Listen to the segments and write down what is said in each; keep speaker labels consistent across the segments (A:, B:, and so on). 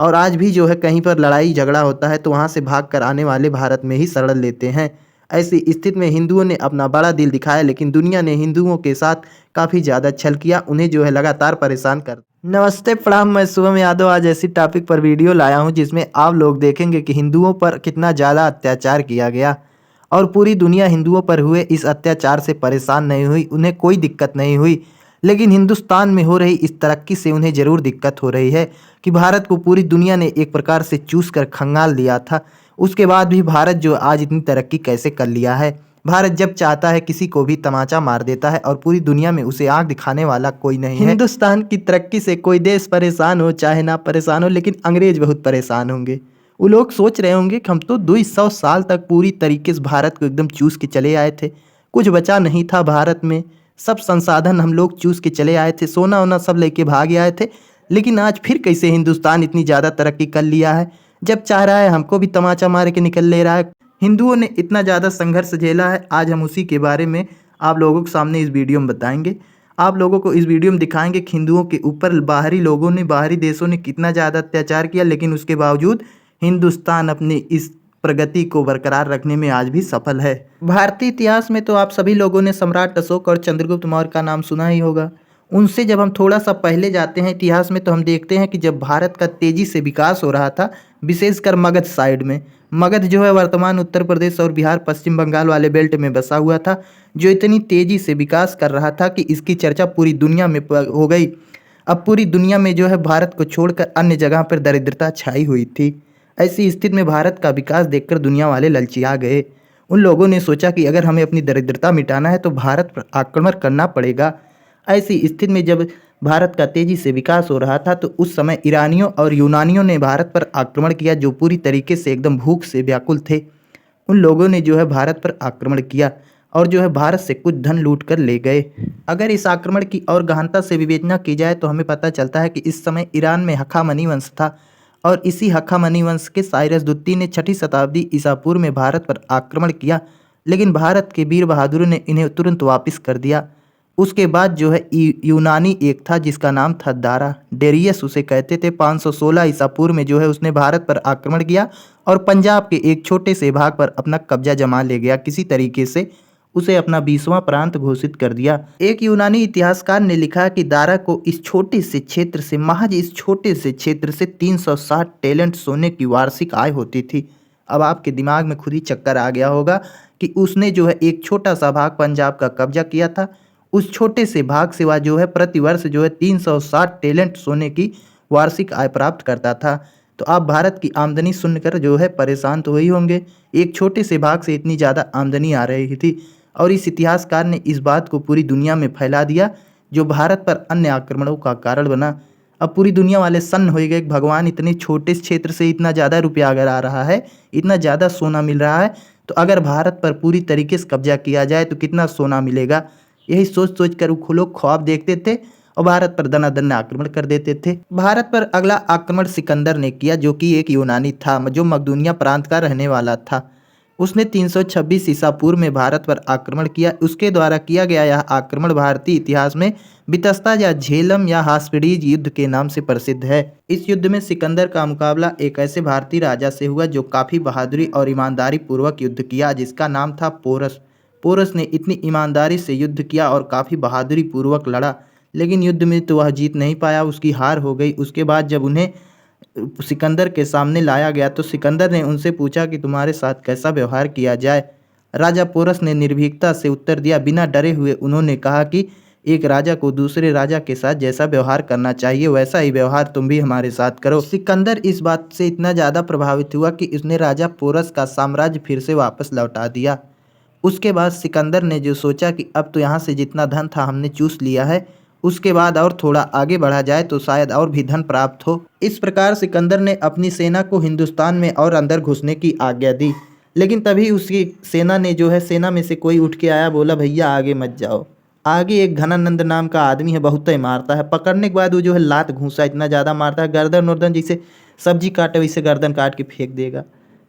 A: और आज भी जो है कहीं पर लड़ाई झगड़ा होता है तो वहाँ से भाग कर आने वाले भारत में ही शरण लेते हैं। ऐसी स्थिति में हिंदुओं ने अपना बड़ा दिल दिखाया, लेकिन दुनिया ने हिंदुओं के साथ काफ़ी ज़्यादा छल किया, उन्हें जो है लगातार परेशान कर। नमस्ते प्रणाम, मैं शुभम यादव आज ऐसी टॉपिक पर वीडियो लाया हूँ जिसमें आप लोग देखेंगे कि हिंदुओं पर कितना ज़्यादा अत्याचार किया गया और पूरी दुनिया हिंदुओं पर हुए इस अत्याचार से परेशान नहीं हुई, उन्हें कोई दिक्कत नहीं हुई। लेकिन हिंदुस्तान में हो रही इस तरक्की से उन्हें ज़रूर दिक्कत हो रही है कि भारत को पूरी दुनिया ने एक प्रकार से चूस कर खंगाल लिया था। उसके बाद भी भारत जो आज इतनी तरक्की कैसे कर लिया है। भारत जब चाहता है किसी को भी तमाचा मार देता है और पूरी दुनिया में उसे आंख दिखाने वाला कोई नहीं है। हिंदुस्तान की तरक्की से कोई देश परेशान हो चाहे ना परेशान हो, लेकिन अंग्रेज बहुत परेशान होंगे। वो लोग सोच रहे होंगे कि हम तो 200 साल तक पूरी तरीके से भारत को एकदम चूस के चले आए थे, कुछ बचा नहीं था भारत में, सब संसाधन हम लोग चूस के चले आए थे, सोना वोना सब लेके भाग आए थे। लेकिन आज फिर कैसे हिंदुस्तान इतनी ज़्यादा तरक्की कर लिया है, जब चाह रहा है हमको भी तमाचा मार के निकल ले रहा है। हिंदुओं ने इतना ज़्यादा संघर्ष झेला है, आज हम उसी के बारे में आप लोगों के सामने इस वीडियो में बताएंगे। आप लोगों को इस वीडियो में दिखाएंगे कि हिंदुओं के ऊपर बाहरी लोगों ने, बाहरी देशों ने कितना ज़्यादा अत्याचार किया, लेकिन उसके बावजूद हिंदुस्तान अपनी इस प्रगति को बरकरार रखने में आज भी सफल है। भारतीय इतिहास में तो आप सभी लोगों ने सम्राट अशोक और चंद्रगुप्त मौर्य का नाम सुना ही होगा। उनसे जब हम थोड़ा सा पहले जाते हैं इतिहास में तो हम देखते हैं कि जब भारत का तेज़ी से विकास हो रहा था, विशेषकर मगध साइड में, मगध जो है वर्तमान उत्तर प्रदेश और बिहार पश्चिम बंगाल वाले बेल्ट में बसा हुआ था, जो इतनी तेज़ी से विकास कर रहा था कि इसकी चर्चा पूरी दुनिया में हो गई। अब पूरी दुनिया में जो है भारत को छोड़कर अन्य जगह पर दरिद्रता छाई हुई थी। ऐसी स्थिति में भारत का विकास देखकर दुनिया वाले ललचिया गए। उन लोगों ने सोचा कि अगर हमें अपनी दरिद्रता मिटाना है तो भारत पर आक्रमण करना पड़ेगा। ऐसी स्थिति में जब भारत का तेज़ी से विकास हो रहा था तो उस समय ईरानियों और यूनानियों ने भारत पर आक्रमण किया, जो पूरी तरीके से एकदम भूख से व्याकुल थे। उन लोगों ने जो है भारत पर आक्रमण किया और जो है भारत से कुछ धन लूट कर ले गए। अगर इस आक्रमण की और गहनता से विवेचना की जाए तो हमें पता चलता है कि इस समय ईरान में हखामनी वंश था और इसी हखामनी वंश के साइरस द्वितीय ने 6ठी शताब्दी ईसा पूर्व में भारत पर आक्रमण किया, लेकिन भारत के वीर बहादुरों ने इन्हें तुरंत वापस कर दिया। उसके बाद जो है यूनानी एक था जिसका नाम था दारा, डेरियस उसे कहते थे। 516 ईसा पूर्व में जो है उसने भारत पर आक्रमण किया और पंजाब के एक छोटे से भाग पर अपना कब्जा जमा ले गया। किसी तरीके से उसे अपना 20वां प्रांत घोषित कर दिया। एक यूनानी इतिहासकार ने लिखा कि दारा को इस छोटे से क्षेत्र से, महज इस छोटे से क्षेत्र से 360 टैलेंट सोने की वार्षिक आय होती थी। अब आपके दिमाग में खुद ही चक्कर आ गया होगा कि उसने जो है एक छोटा सा भाग पंजाब का कब्जा किया था। उस छोटे से भाग से वह जो है प्रतिवर्ष जो है 360 टैलेंट सोने की वार्षिक आय प्राप्त करता था। तो आप भारत की आमदनी सुनकर जो है परेशान तो हुए ही होंगे, एक छोटे से भाग से इतनी ज़्यादा आमदनी आ रही थी। और इस इतिहासकार ने इस बात को पूरी दुनिया में फैला दिया, जो भारत पर अन्य आक्रमणों का कारण बना। अब पूरी दुनिया वाले सन्न हो गए, भगवान इतने छोटे क्षेत्र से इतना ज़्यादा रुपया अगर आ रहा है, इतना ज़्यादा सोना मिल रहा है, तो अगर भारत पर पूरी तरीके से कब्जा किया जाए तो कितना सोना मिलेगा। यही सोच सोच कर वो लोग ख्वाब देखते थे और भारत पर दनादन आक्रमण कर देते थे। भारत पर अगला आक्रमण सिकंदर ने किया, जो कि एक यूनानी था जो मकदूनिया प्रांत का रहने वाला था। उसने 326 ईसा पूर्व में भारत पर आक्रमण किया। उसके द्वारा किया गया यह आक्रमण भारतीय इतिहास में बितस्ता या झेलम या हास्पिडीज युद्ध के नाम से प्रसिद्ध है। इस युद्ध में सिकंदर का मुकाबला एक ऐसे भारतीय राजा से हुआ जो काफ़ी बहादुरी और ईमानदारी पूर्वक युद्ध किया, जिसका नाम था पोरस। पोरस ने इतनी ईमानदारी से युद्ध किया और काफ़ी बहादुरी पूर्वक लड़ा, लेकिन युद्ध में तो वह जीत नहीं पाया, उसकी हार हो गई। उसके बाद जब उन्हें सिकंदर के सामने लाया गया तो सिकंदर ने उनसे पूछा कि तुम्हारे साथ कैसा व्यवहार किया जाए। राजा पोरस ने निर्भीकता से उत्तर दिया। बिना डरे हुए उन्होंने कहा कि एक राजा को दूसरे राजा के साथ जैसा व्यवहार करना चाहिए वैसा ही व्यवहार तुम भी हमारे साथ करो। सिकंदर इस बात से इतना ज़्यादा प्रभावित हुआ कि उसने राजा पोरस का साम्राज्य फिर से वापस लौटा दिया। उसके बाद सिकंदर ने जो सोचा कि अब तो यहाँ से जितना धन था हमने चूस लिया है, उसके बाद और थोड़ा आगे बढ़ा जाए तो शायद और भी धन प्राप्त हो। इस प्रकार सिकंदर ने अपनी सेना को हिंदुस्तान में और अंदर घुसने की आज्ञा दी, लेकिन तभी उसकी सेना ने जो है, सेना में से कोई उठ के आया, बोला भैया आगे मत जाओ। आगे एक घनानंद नाम का आदमी है, बहुत ही मारता है। पकड़ने के बाद वो जो है लात घूंसा इतना ज़्यादा मारता है, गर्दन वर्दन जैसे सब्जी काटे वैसे गर्दन काट के फेंक देगा।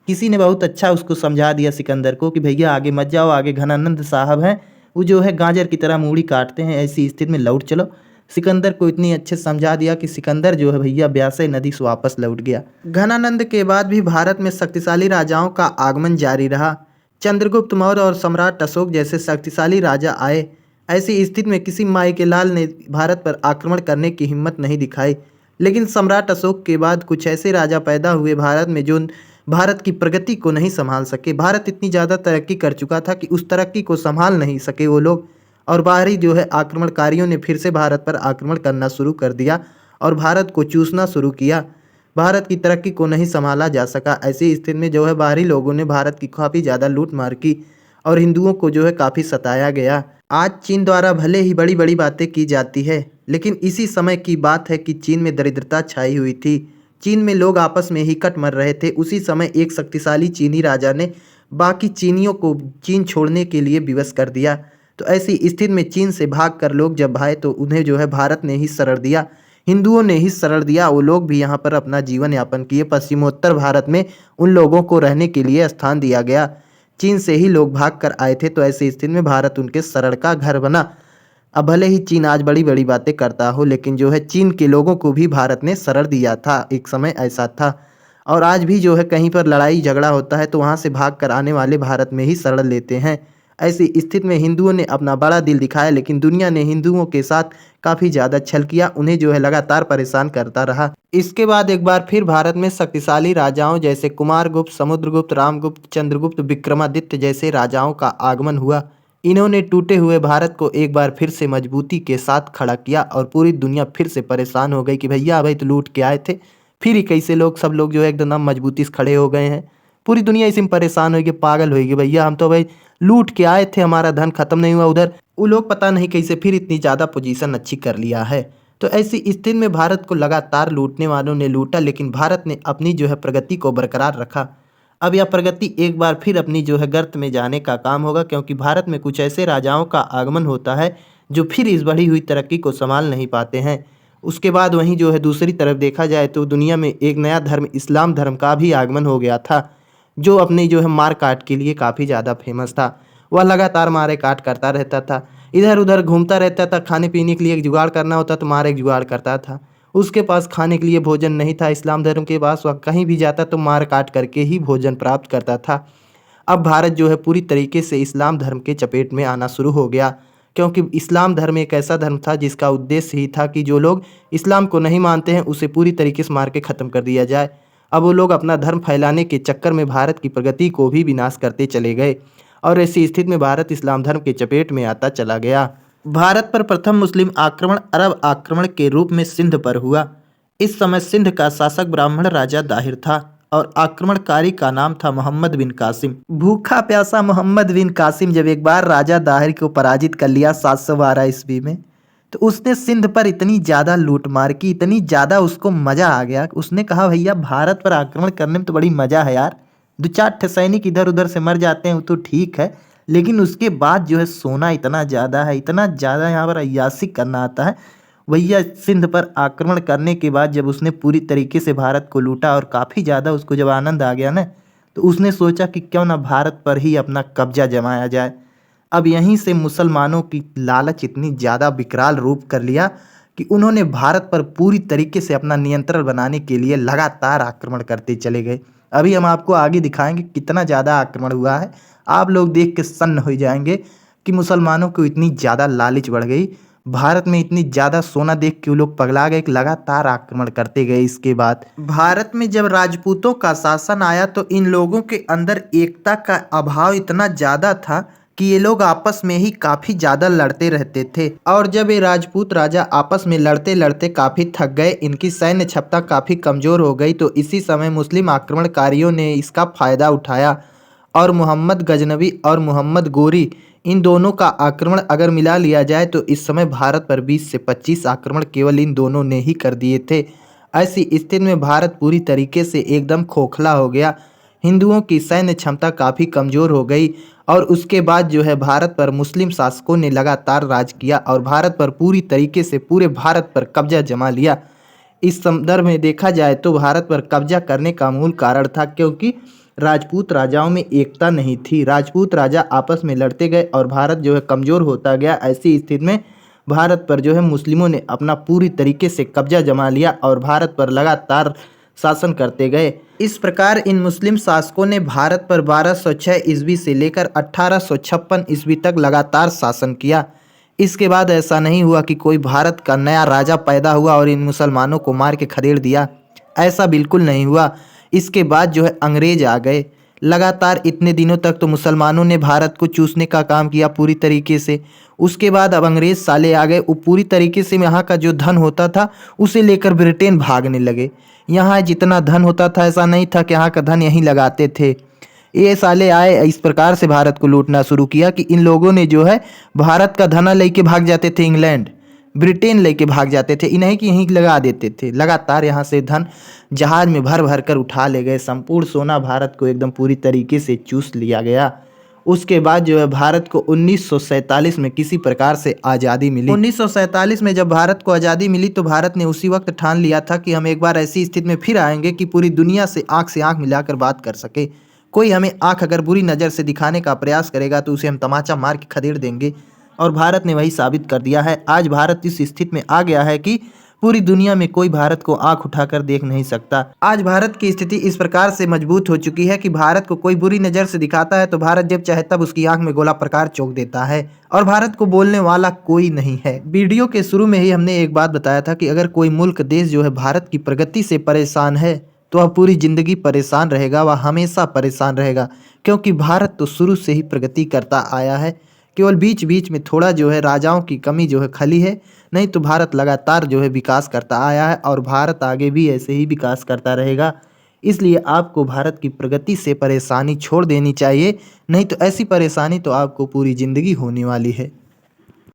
A: किसी ने बहुत अच्छा उसको समझा दिया सिकंदर को कि भैया आगे मत जाओ, आगे घनानंद साहब हैं, वो जो है गाजर की तरह मूड़ी काटते हैं, ऐसी स्थिति में लौट चलो। सिकंदर को इतनी अच्छे से समझा दिया कि सिकंदर जो है भैया ब्यास नदी से वापस लौट गया। घनानंद के बाद भी भारत में शक्तिशाली राजाओं का आगमन जारी रहा। चंद्रगुप्त मौर्य और सम्राट अशोक जैसे शक्तिशाली राजा आए। ऐसी स्थिति में किसी माई के लाल ने भारत पर आक्रमण करने की हिम्मत नहीं दिखाई। लेकिन सम्राट अशोक के बाद कुछ ऐसे राजा पैदा हुए भारत में जो भारत की प्रगति को नहीं संभाल सके। भारत इतनी ज़्यादा तरक्की कर चुका था कि उस तरक्की को संभाल नहीं सके वो लोग, और बाहरी जो है आक्रमणकारियों ने फिर से भारत पर आक्रमण करना शुरू कर दिया और भारत को चूसना शुरू किया। भारत की तरक्की को नहीं संभाला जा सका। ऐसी स्थिति में जो है बाहरी लोगों ने भारत की काफ़ी ज़्यादा लूट मार की और हिंदुओं को जो है काफ़ी सताया गया। आज चीन द्वारा भले ही बड़ी बड़ी बातें की जाती है, लेकिन इसी समय की बात है कि चीन में दरिद्रता छाई हुई थी। चीन में लोग आपस में ही कट मर रहे थे। उसी समय एक शक्तिशाली चीनी राजा ने बाकी चीनियों को चीन छोड़ने के लिए विवश कर दिया। तो ऐसी स्थिति में चीन से भागकर लोग जब आए तो उन्हें जो है भारत ने ही शरण दिया, हिंदुओं ने ही शरण दिया। वो लोग भी यहाँ पर अपना जीवन यापन किए। पश्चिमोत्तर भारत में उन लोगों को रहने के लिए स्थान दिया गया। चीन से ही लोग भाग कर आए थे, तो ऐसी स्थिति में भारत उनके शरण का घर बना। अब भले ही चीन आज बड़ी बड़ी बातें करता हो, लेकिन जो है चीन के लोगों को भी भारत ने शरण दिया था। एक समय ऐसा था। और आज भी जो है कहीं पर लड़ाई झगड़ा होता है तो वहाँ से भाग कर आने वाले भारत में ही शरण लेते हैं। ऐसी स्थिति में हिंदुओं ने अपना बड़ा दिल दिखाया, लेकिन दुनिया ने हिंदुओं के साथ काफ़ी ज़्यादा छल किया। उन्हें जो है लगातार परेशान करता रहा। इसके बाद एक बार फिर भारत में शक्तिशाली राजाओं जैसे कुमारगुप्त, समुद्रगुप्त, रामगुप्त, चंद्रगुप्त, विक्रमादित्य जैसे राजाओं का आगमन हुआ। इन्होंने टूटे हुए भारत को एक बार फिर से मजबूती के साथ खड़ा किया और पूरी दुनिया फिर से परेशान हो गई कि भैया भाई तो लूट के आए थे, फिर ही कैसे लोग सब लोग जो है एकदम मजबूती से खड़े हो गए हैं। पूरी दुनिया इसी में परेशान होगी, पागल होगी। भैया हम तो भाई लूट के आए थे, हमारा धन खत्म नहीं हुआ उधर, वो लोग पता नहीं कैसे फिर इतनी ज़्यादा पोजीशन अच्छी कर लिया है। तो ऐसी स्थिति में भारत को लगातार लूटने वालों ने लूटा, लेकिन भारत ने अपनी जो है प्रगति को बरकरार रखा। अब यह प्रगति एक बार फिर अपनी जो है गर्त में जाने का काम होगा, क्योंकि भारत में कुछ ऐसे राजाओं का आगमन होता है जो फिर इस बढ़ी हुई तरक्की को संभाल नहीं पाते हैं। उसके बाद वहीं जो है दूसरी तरफ देखा जाए तो दुनिया में एक नया धर्म इस्लाम धर्म का भी आगमन हो गया था, जो अपनी जो है मार काट के लिए काफ़ी ज़्यादा फेमस था। वह लगातार मारे काट करता रहता था, इधर उधर घूमता रहता था। खाने पीने के लिए एक जुगाड़ करना होता तो मार एक जुगाड़ करता था। उसके पास खाने के लिए भोजन नहीं था, इस्लाम धर्म के पास वह कहीं भी जाता तो मार काट करके ही भोजन प्राप्त करता था। अब भारत जो है पूरी तरीके से इस्लाम धर्म के चपेट में आना शुरू हो गया, क्योंकि इस्लाम धर्म एक ऐसा धर्म था जिसका उद्देश्य ही था कि जो लोग इस्लाम को नहीं मानते हैं उसे पूरी तरीके से मार के ख़त्म कर दिया जाए। अब वो लोग अपना धर्म फैलाने के चक्कर में भारत की प्रगति को भी विनाश करते चले गए, और ऐसी स्थिति में भारत इस्लाम धर्म के चपेट में आता चला गया। भारत पर प्रथम मुस्लिम आक्रमण अरब आक्रमण के रूप में सिंध पर हुआ। इस समय सिंध का शासक ब्राह्मण राजा दाहिर था और आक्रमणकारी का नाम था मोहम्मद बिन कासिम। भूखा प्यासा मोहम्मद बिन कासिम जब एक बार राजा दाहिर को पराजित कर लिया 712 ईस्वी में, तो उसने सिंध पर इतनी ज़्यादा लूटमार की, इतनी ज़्यादा उसको मज़ा आ गया। उसने कहा भैया भारत पर आक्रमण करने में तो बड़ी मज़ा है यार, 2-4 सैनिक इधर उधर से मर जाते हैं वो तो ठीक है, लेकिन उसके बाद जो है सोना इतना ज़्यादा है, इतना ज़्यादा यहाँ पर अय्यासी करना आता है। भैया सिंध पर आक्रमण करने के बाद जब उसने पूरी तरीके से भारत को लूटा और काफ़ी ज़्यादा उसको जब आनंद आ गया ना, तो उसने सोचा कि क्यों ना भारत पर ही अपना कब्जा जमाया जाए। अब यहीं से मुसलमानों की लालच इतनी ज़्यादा विकराल रूप कर लिया कि उन्होंने भारत पर पूरी तरीके से अपना नियंत्रण बनाने के लिए लगातार आक्रमण करते चले गए। अभी हम आपको आगे दिखाएंगे कितना ज़्यादा आक्रमण हुआ है। आप लोग देख के सन्न हो जाएंगे कि मुसलमानों को इतनी ज़्यादा लालच बढ़ गई, भारत में इतनी ज़्यादा सोना देख के वो लोग पगला गए कि लगातार आक्रमण करते गए। इसके बाद भारत में जब राजपूतों का शासन आया तो इन लोगों के अंदर एकता का अभाव इतना ज़्यादा था कि ये लोग आपस में ही काफ़ी ज़्यादा लड़ते रहते थे। और जब ये राजपूत राजा आपस में लड़ते लड़ते काफ़ी थक गए, इनकी सैन्य क्षमता काफ़ी कमज़ोर हो गई, तो इसी समय मुस्लिम आक्रमणकारियों ने इसका फ़ायदा उठाया और मोहम्मद गजनवी और मोहम्मद गोरी इन दोनों का आक्रमण अगर मिला लिया जाए तो इस समय भारत पर 20 से 25 आक्रमण केवल इन दोनों ने ही कर दिए थे। ऐसी स्थिति में भारत पूरी तरीके से एकदम खोखला हो गया, हिंदुओं की सैन्य क्षमता काफ़ी कमज़ोर हो गई, और उसके बाद जो है भारत पर मुस्लिम शासकों ने लगातार राज किया और भारत पर पूरी तरीके से पूरे भारत पर कब्जा जमा लिया। इस संदर्भ में देखा जाए तो भारत पर कब्जा करने का मूल कारण था क्योंकि राजपूत राजाओं में एकता नहीं थी। राजपूत राजा आपस में लड़ते गए और भारत जो है कमज़ोर होता गया। ऐसी स्थिति में भारत पर जो है मुस्लिमों ने अपना पूरी तरीके से कब्जा जमा लिया और भारत पर लगातार शासन करते गए। इस प्रकार इन मुस्लिम शासकों ने भारत पर 1206 ईस्वी से लेकर 1856 ईस्वी तक लगातार शासन किया। इसके बाद ऐसा नहीं हुआ कि कोई भारत का नया राजा पैदा हुआ और इन मुसलमानों को मार के खदेड़ दिया, ऐसा बिल्कुल नहीं हुआ। इसके बाद जो है अंग्रेज आ गए। लगातार इतने दिनों तक तो मुसलमानों ने भारत को चूसने का काम किया पूरी तरीके से। उसके बाद अब अंग्रेज साले आ गए, वो पूरी तरीके से यहाँ का जो धन होता था उसे लेकर ब्रिटेन भागने लगे। यहाँ जितना धन होता था ऐसा नहीं था कि यहाँ का धन यहीं लगाते थे। ये साले आए, इस प्रकार से भारत को लूटना शुरू किया कि इन लोगों ने जो है भारत का धना लेके भाग जाते थे इंग्लैंड, ब्रिटेन लेके भाग जाते थे, इन्हीं की यहीं लगा देते थे। लगातार यहाँ से धन जहाज में भर भर कर उठा ले गए। संपूर्ण सोना भारत को एकदम पूरी तरीके से चूस लिया गया। उसके बाद जो है भारत को 1947 में किसी प्रकार से आज़ादी मिली। 1947 में जब भारत को आज़ादी मिली तो भारत ने उसी वक्त ठान लिया था कि हम एक बार ऐसी स्थिति में फिर आएंगे कि पूरी दुनिया से आंख मिलाकर बात कर सके। कोई हमें आंख अगर बुरी नज़र से दिखाने का प्रयास करेगा तो उसे हम तमाचा मार के खदेड़ देंगे, और भारत ने वही साबित कर दिया है। आज भारत इस स्थिति में आ गया है कि पूरी दुनिया में कोई भारत को आंख उठाकर देख नहीं सकता। आज भारत की स्थिति इस प्रकार से मजबूत हो चुकी है कि भारत को कोई बुरी नज़र से दिखाता है तो भारत जब चाहे तब उसकी आंख में गोला प्रकार चौंक देता है, और भारत को बोलने वाला कोई नहीं है। वीडियो के शुरू में ही हमने एक बात बताया था कि अगर कोई मुल्क देश जो है भारत की प्रगति से परेशान है तो वह पूरी जिंदगी परेशान रहेगा, वह हमेशा परेशान रहेगा, क्योंकि भारत तो शुरू से ही प्रगति करता आया है। केवल बीच बीच में थोड़ा जो है राजाओं की कमी जो है खली है, नहीं तो भारत लगातार जो है विकास करता आया है और भारत आगे भी ऐसे ही विकास करता रहेगा। इसलिए आपको भारत की प्रगति से परेशानी छोड़ देनी चाहिए, नहीं तो ऐसी परेशानी तो आपको पूरी ज़िंदगी होने वाली है।